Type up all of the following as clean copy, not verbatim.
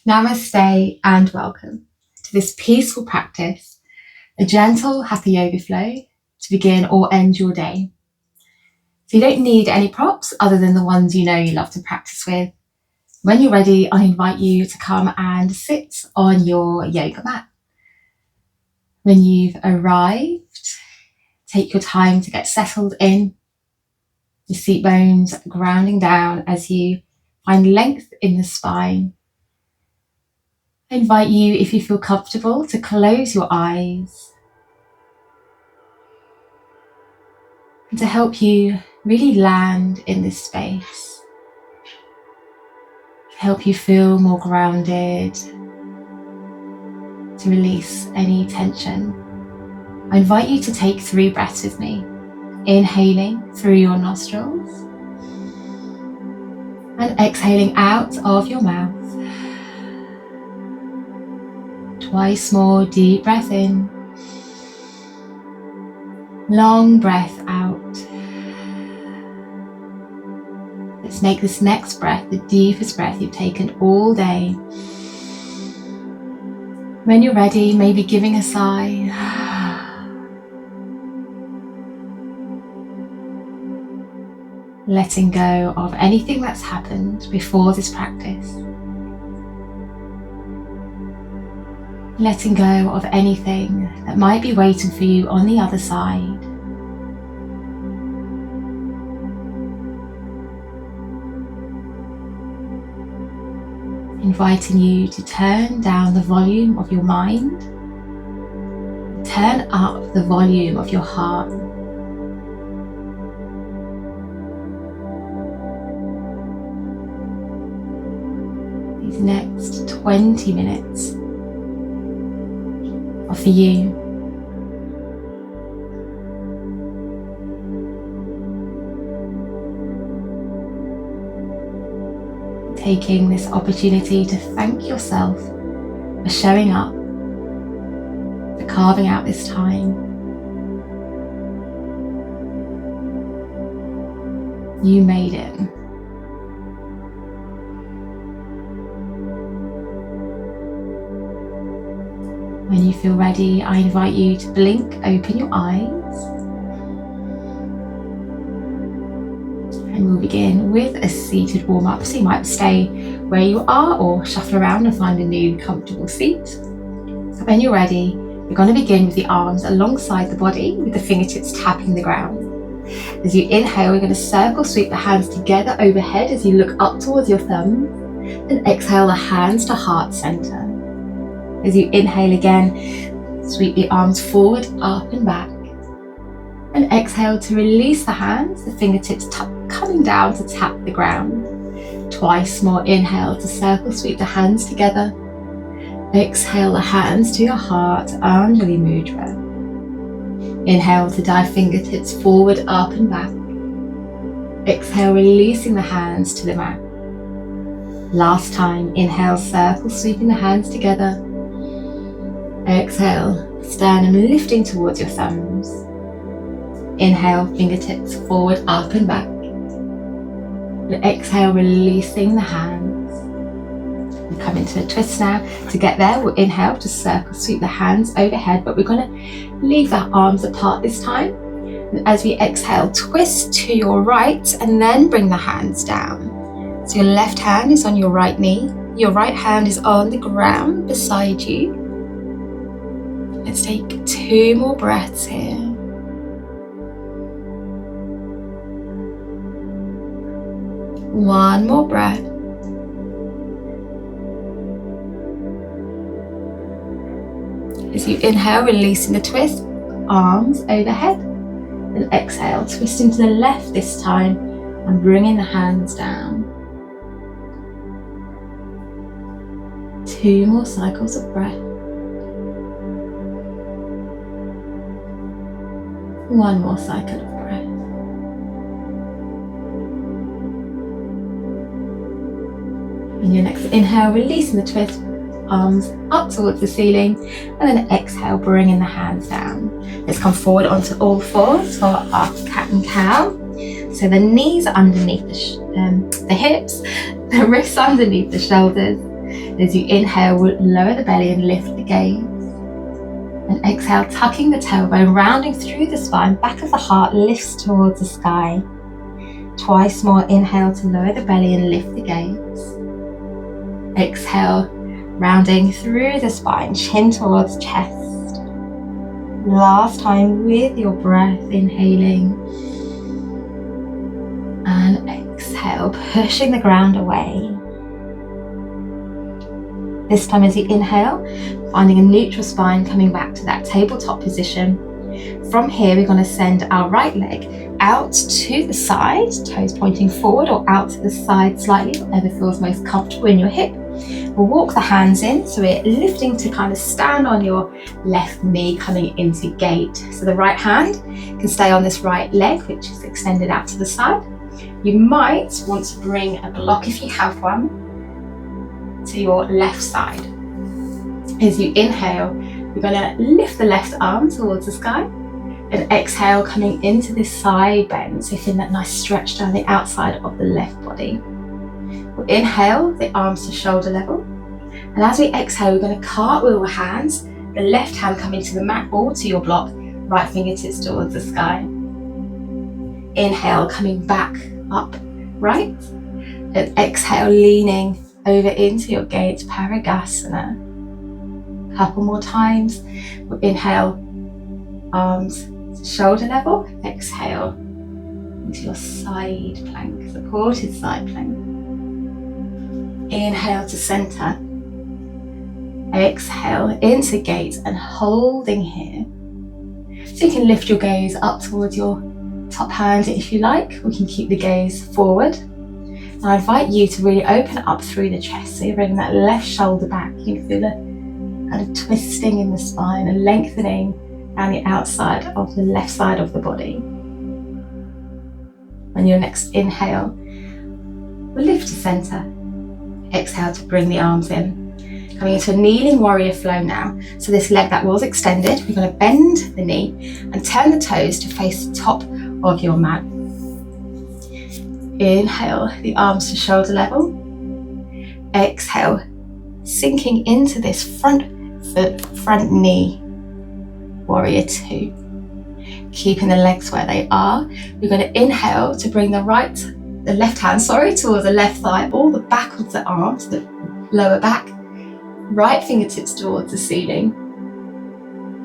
Namaste and welcome to this peaceful practice, a gentle Hatha yoga flow to begin or end your day. So you don't need any props other than the ones you know you love to practice with. When you're ready, I invite you to come and sit on your yoga mat. When you've arrived, take your time to get settled in, your seat bones grounding down as you find length in the spine. I invite you, if you feel comfortable, to close your eyes and to help you really land in this space, to help you feel more grounded, to release any tension. I invite you to take 3 breaths with me, inhaling through your nostrils and exhaling out of your mouth. Twice more, deep breath in, long breath out. Let's make this next breath the deepest breath you've taken all day. When you're ready, maybe giving a sigh. Letting go of anything that's happened before this practice. Letting go of anything that might be waiting for you on the other side. Inviting you to turn down the volume of your mind, turn up the volume of your heart. These next 20 minutes are for you. Taking this opportunity to thank yourself for showing up, for carving out this time. You made it. When you feel ready, I invite you to blink open your eyes. And we'll begin with a seated warm-up. So you might stay where you are or shuffle around and find a new comfortable seat. So when you're ready, we're going to begin with the arms alongside the body with the fingertips tapping the ground. As you inhale, we're going to circle sweep the hands together overhead as you look up towards your thumbs, and exhale the hands to heart center. As you inhale again, sweep the arms forward, up and back. And exhale to release the hands, the fingertips coming down to tap the ground. Twice more, inhale to circle sweep the hands together. Exhale the hands to your heart, Anjali Mudra. Inhale to dive fingertips forward, up and back. Exhale, releasing the hands to the mat. Last time, inhale, circle sweeping the hands together. Exhale, sternum lifting towards your thumbs. Inhale, fingertips forward, up and back. And exhale, releasing the hands. We come into a twist now. To get there, we'll inhale to circle sweep the hands overhead, but we're going to leave our arms apart this time. And as we exhale, twist to your right and then bring the hands down. So your left hand is on your right knee. Your right hand is on the ground beside you. Let's take 2 more breaths here. One more breath. As you inhale, releasing the twist, arms overhead. And exhale, twisting to the left this time and bringing the hands down. 2 more cycles of breath. One more cycle of breath. And your next inhale, releasing the twist, arms up towards the ceiling, and then exhale, bringing the hands down. Let's come forward onto all fours for our cat and cow. So the knees are underneath the hips, the wrists underneath the shoulders, As you inhale, lower the belly and lift the gaze. And exhale, tucking the tailbone, rounding through the spine, back of the heart lifts towards the sky. Twice more, inhale to lower the belly and lift the gaze. Exhale, rounding through the spine, chin towards chest. Last time with your breath, inhaling. And exhale, pushing the ground away. This time as you inhale, finding a neutral spine, coming back to that tabletop position. From here, we're going to send our right leg out to the side, toes pointing forward or out to the side slightly, whatever feels most comfortable in your hip. We'll walk the hands in, so we're lifting to kind of stand on your left knee, coming into gate. So the right hand can stay on this right leg, which is extended out to the side. You might want to bring a block, if you have one, to your left side. As you inhale, you're going to lift the left arm towards the sky and exhale, coming into this side bend. So feel that nice stretch down the outside of the left body. We'll inhale, the arms to shoulder level. And as we exhale, we're going to cartwheel the hands, the left hand coming to the mat or to your block, right fingertips towards the sky. Inhale, coming back up, right. And exhale, leaning over into your gate, parighasana. Couple more times. We'll inhale, arms to shoulder level. Exhale into your side plank, supported side plank. Inhale to center. Exhale into gate and holding here. So you can lift your gaze up towards your top hand if you like. We can keep the gaze forward. And I invite you to really open up through the chest. So you're bringing that left shoulder back. You can feel a kind of twisting in the spine and lengthening down the outside of the left side of the body. On your next inhale, we'll lift to center. Exhale to bring the arms in. Coming into a kneeling warrior flow now. So this leg that was extended, we're going to bend the knee and turn the toes to face the top of your mat. Inhale, the arms to shoulder level. Exhale, sinking into this front foot, front knee, warrior two. Keeping the legs where they are. We're going to inhale to bring the left hand, towards the left thigh, or the back of the arm to the lower back. Right fingertips towards the ceiling.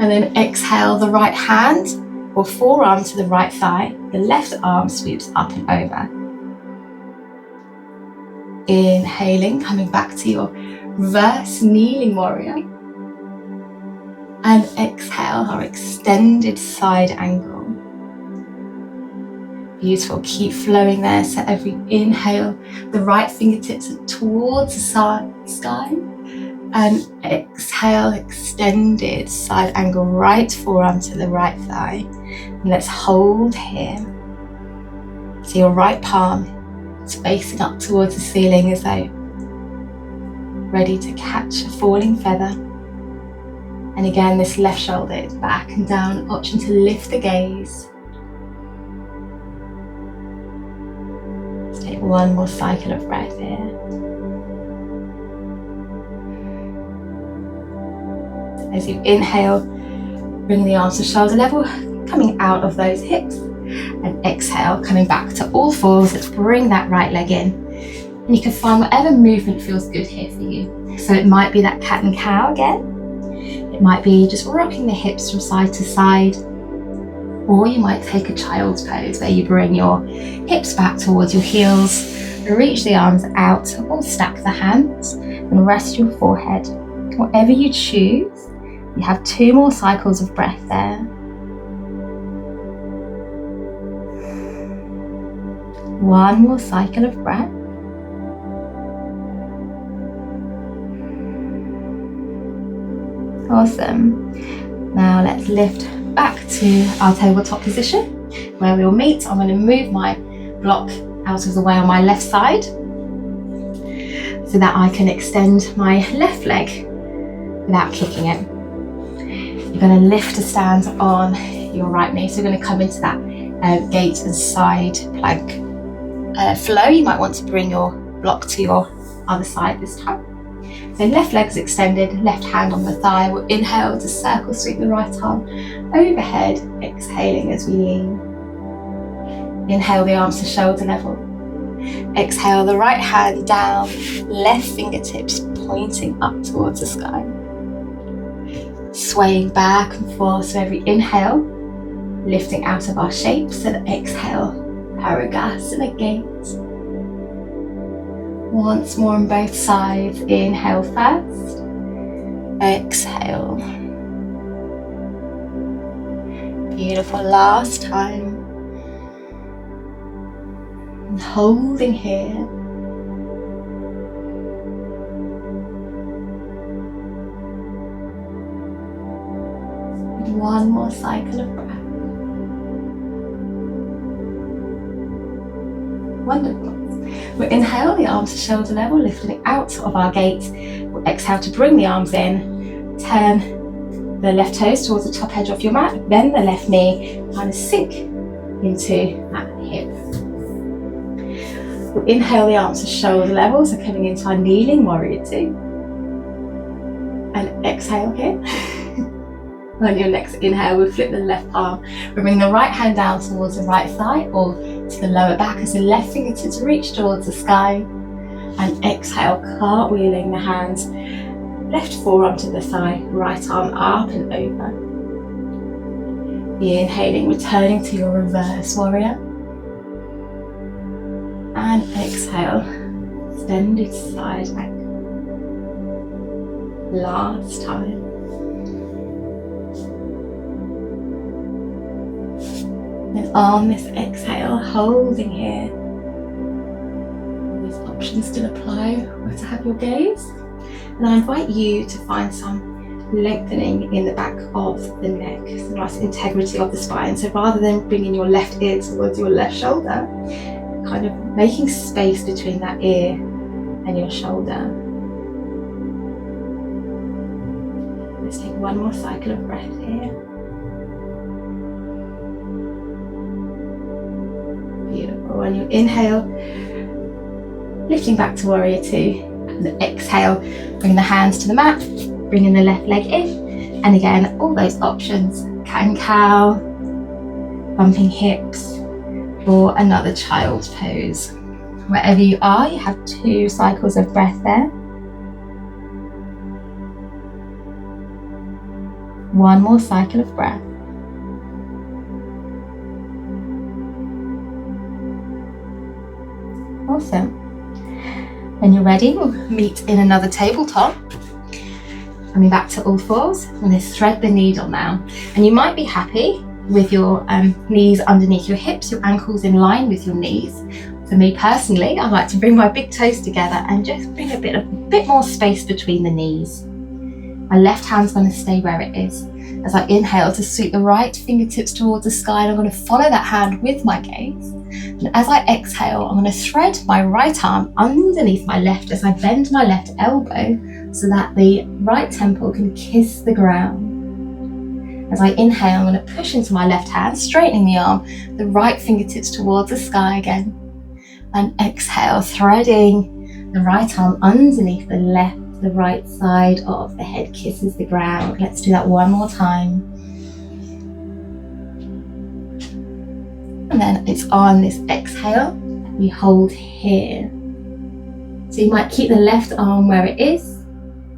And then exhale, the right hand or forearm to the right thigh. The left arm sweeps up and over. Inhaling, coming back to your reverse kneeling warrior. And exhale, our extended side angle. Beautiful, keep flowing there. So every inhale, the right fingertips are towards the sky. And exhale, extended side angle, right forearm to the right thigh. And let's hold here. So your right palm is facing up towards the ceiling as though ready to catch a falling feather. And again, this left shoulder is back and down, option to lift the gaze. Let's take one more cycle of breath here. As you inhale, bring the arms to shoulder level, coming out of those hips. And exhale, coming back to all fours. Let's bring that right leg in. And you can find whatever movement feels good here for you. So it might be that cat and cow again. It might be just rocking the hips from side to side. Or you might take a child's pose where you bring your hips back towards your heels, reach the arms out or stack the hands and rest your forehead. Whatever you choose, you have 2 more cycles of breath there. One more cycle of breath. Awesome. Now let's lift back to our tabletop position where we'll meet. I'm going to move my block out of the way on my left side so that I can extend my left leg without kicking it. You're going to lift to stand on your right knee. So you're going to come into that gate and side plank flow. You might want to bring your block to your other side this time. So left leg's extended, left hand on the thigh. We'll inhale to circle, sweep the right arm overhead, exhaling as we lean. Inhale the arms to shoulder level. Exhale the right hand down, left fingertips pointing up towards the sky. Swaying back and forth, so every inhale, lifting out of our shapes, and exhale, parighasana gate. Once more on both sides, inhale first, exhale. Beautiful, last time. And holding here. And one more cycle of breath. Wonderful. We'll inhale the arms to shoulder level, lifting out of our gate. We'll exhale to bring the arms in, turn the left toes towards the top edge of your mat, bend the left knee, kind of sink into that hip. We'll inhale the arms to shoulder level, so coming into our kneeling warrior two. And exhale here. On your next inhale, we'll flip the left palm. We'll bring the right hand down towards the right thigh or to the lower back as the left fingertips reach towards the sky. And exhale, cartwheeling the hands. Left forearm to the thigh, right arm up and over. Inhaling, returning to your reverse warrior. And exhale, extended side back. Last time. And on this exhale, holding here. These options still apply where to have your gaze. And I invite you to find some lengthening in the back of the neck, some nice integrity of the spine. So rather than bringing your left ear towards your left shoulder, kind of making space between that ear and your shoulder. Let's take one more cycle of breath here. Beautiful. When you inhale, lifting back to warrior two, and exhale, bring the hands to the mat, bringing the left leg in, and again, all those options, cat and cow, bumping hips, or another child's pose. Wherever you are, you have 2 cycles of breath there. One more cycle of breath. Awesome. When you're ready, we'll meet in another tabletop. Coming back to all fours, I'm going to thread the needle now. And you might be happy with your knees underneath your hips, your ankles in line with your knees. For me personally, I like to bring my big toes together and just bring a bit more space between the knees. My left hand's going to stay where it is. As I inhale to sweep the right fingertips towards the sky, and I'm going to follow that hand with my gaze. And as I exhale, I'm going to thread my right arm underneath my left as I bend my left elbow so that the right temple can kiss the ground. As I inhale, I'm going to push into my left hand, straightening the arm, the right fingertips towards the sky again. And exhale, threading the right arm underneath the right side of the head kisses the ground. Let's do that one more time. And then it's on this exhale, we hold here. So you might keep the left arm where it is.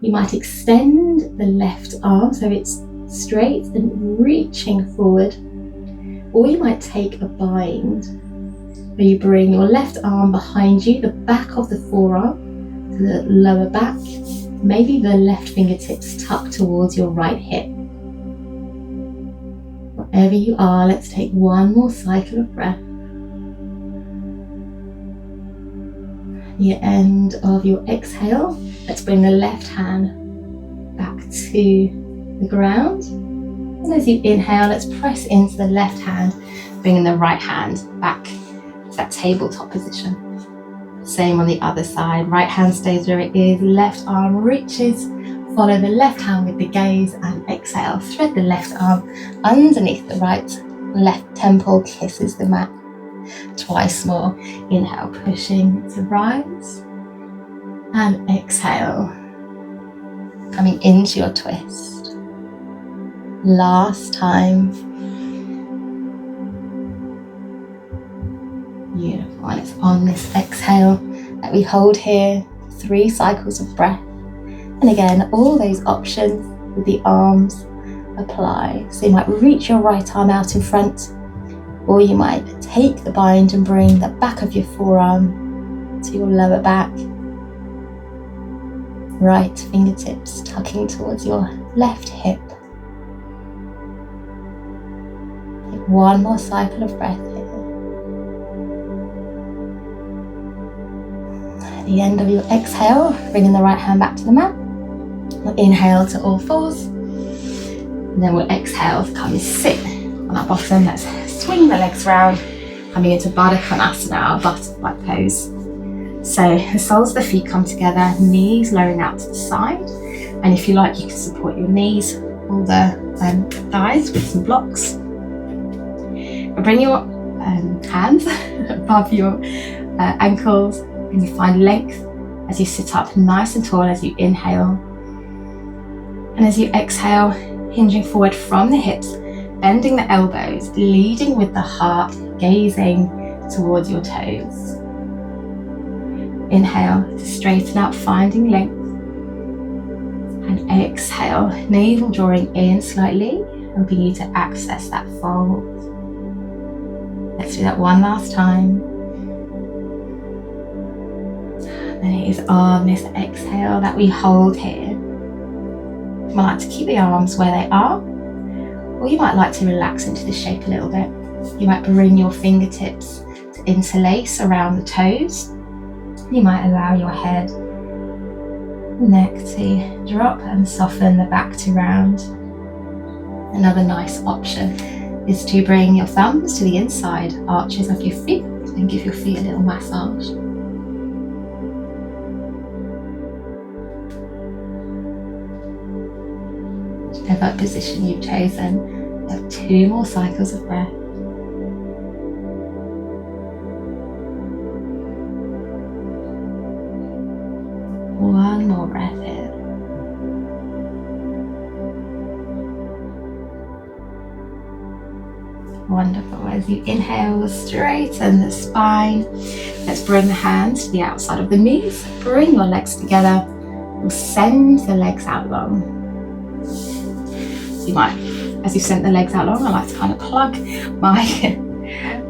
You might extend the left arm so it's straight and reaching forward. Or you might take a bind, where you bring your left arm behind you, the back of the forearm, to the lower back, maybe the left fingertips tucked towards your right hip. Wherever you are, let's take one more cycle of breath. The end of your exhale, let's bring the left hand back to the ground. And as you inhale, let's press into the left hand, bringing the right hand back to that tabletop position. Same on the other side, right hand stays where it is, left arm reaches, follow the left hand with the gaze and exhale, thread the left arm underneath the right, left temple kisses the mat. Twice more, inhale, pushing to rise, and exhale, Coming into your twist. Last time. Beautiful. And it's on this exhale that we hold here. 3 cycles of breath. And again, all those options with the arms apply. So you might reach your right arm out in front, or you might take the bind and bring the back of your forearm to your lower back. Right fingertips tucking towards your left hip. Take 1 more cycle of breath here. At the end of your exhale, bringing the right hand back to the mat. We'll inhale to all fours. And then we'll exhale to come and sit on our bottom. Let's swing the legs round, coming into parighasana, our butterfly pose. So the soles of the feet come together, knees lowering out to the side. And if you like, you can support your knees or the thighs with some blocks. But bring your hands above your ankles, and you find length as you sit up nice and tall as you inhale. And as you exhale, hinging forward from the hips, bending the elbows, leading with the heart, gazing towards your toes. Inhale to straighten out, finding length. And exhale, navel drawing in slightly, helping you to access that fold. Let's do that one last time. And it is on this exhale that we hold here. You might like to keep the arms where they are, or you might like to relax into the shape a little bit. You might bring your fingertips to interlace around the toes. You might allow your head, neck to drop and soften the back to round. Another nice option is to bring your thumbs to the inside arches of your feet and give your feet a little massage. Whichever position you've chosen, you have 2 more cycles of breath. One more breath in. Wonderful. As you inhale, straighten the spine. Let's bring the hands to the outside of the knees. Bring your legs together. We'll send the legs out long. You might, as you send the legs out long, I like to kind of plug my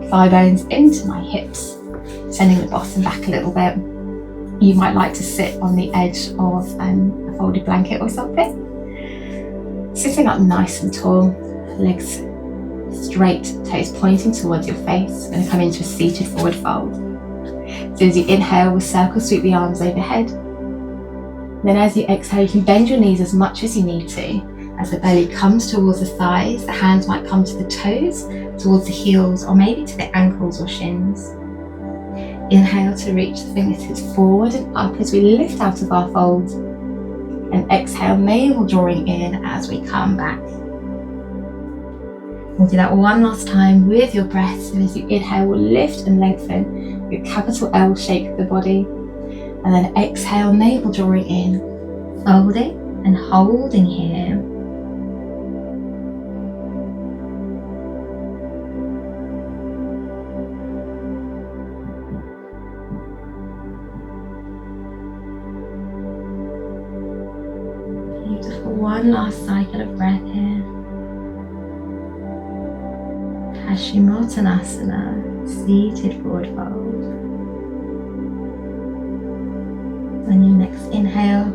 thigh bones into my hips, sending the bottom back a little bit. You might like to sit on the edge of a folded blanket or something. Sitting up nice and tall, legs straight, toes pointing towards your face. We're going to come into a seated forward fold. So as you inhale, we'll circle sweep the arms overhead. Then as you exhale, you can bend your knees as much as you need to. As the belly comes towards the thighs, the hands might come to the toes, towards the heels, or maybe to the ankles or shins. Inhale to reach the fingertips forward and up as we lift out of our fold. And exhale, navel drawing in as we come back. We'll do that one last time with your breath. So as you inhale, we'll lift and lengthen your capital L shape of the body. And then exhale, navel drawing in, folding and holding here. Beautiful. One last cycle of breath here. Pashimottanasana, seated forward fold. On your next inhale,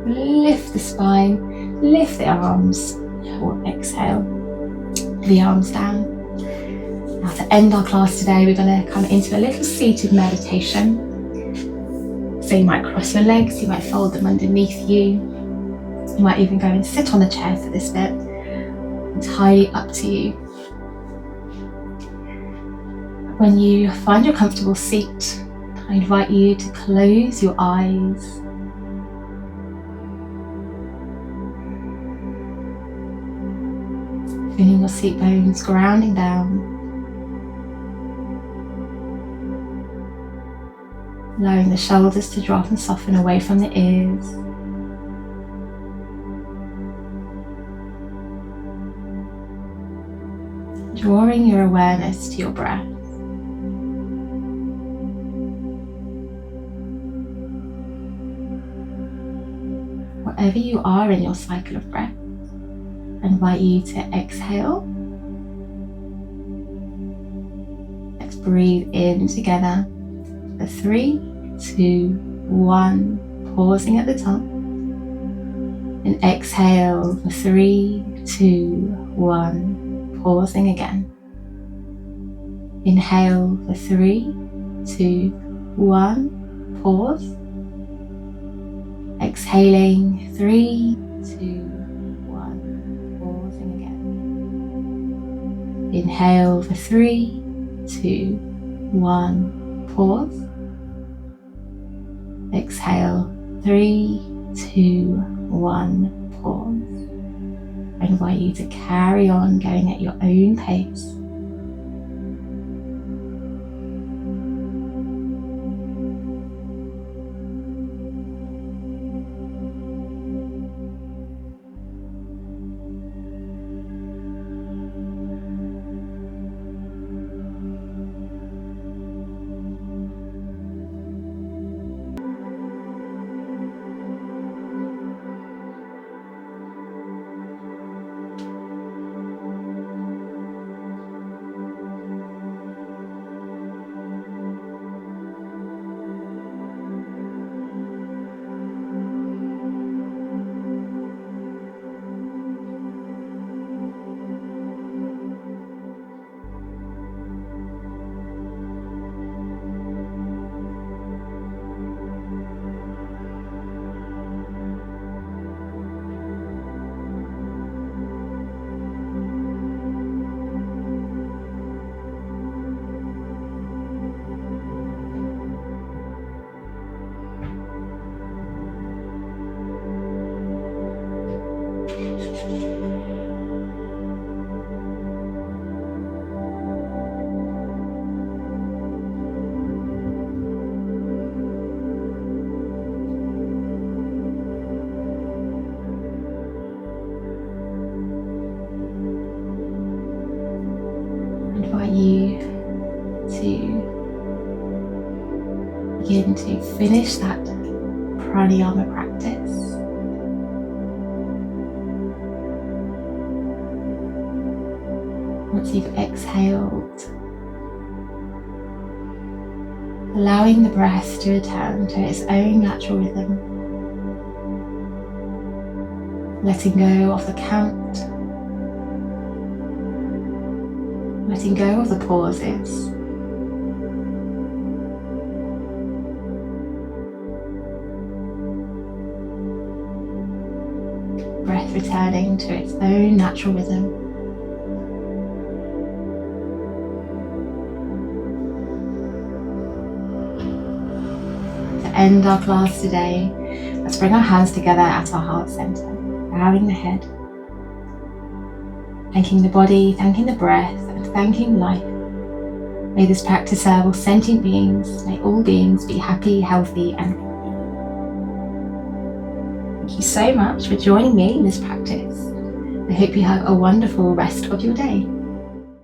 lift the spine, lift the arms, or exhale, the arms down. Now to end our class today, we're going to come into a little seated meditation. So you might cross your legs, you might fold them underneath you. You might even go and sit on a chair for this bit. Entirely up to you. When you find your comfortable seat, I invite you to close your eyes. Feeling your seat bones grounding down. Allowing the shoulders to drop and soften away from the ears. drawing your awareness to your breath. Wherever you are in your cycle of breath, I invite you to exhale. Let's breathe in together for 3, 2, 1, pausing at the top. And exhale for 3, 2, 1, pausing again. Inhale for 3, 2, 1, pause. Exhaling, 3, 2, 1, pausing again. Inhale for 3, 2, 1, pause. Exhale, 3, 2, 1, pause. I invite you to carry on going at your own pace. You to begin to finish that pranayama practice. Once you've exhaled, allowing the breath to return to its own natural rhythm, letting go of the count, letting go of the pauses. Breath returning to its own natural rhythm. To end our class today, let's bring our hands together at our heart center, bowing the head, thanking the body, thanking the breath, thanking life. May this practice serve all sentient beings. May all beings be happy, healthy, and complete. Thank you so much for joining me in this practice. I hope you have a wonderful rest of your day.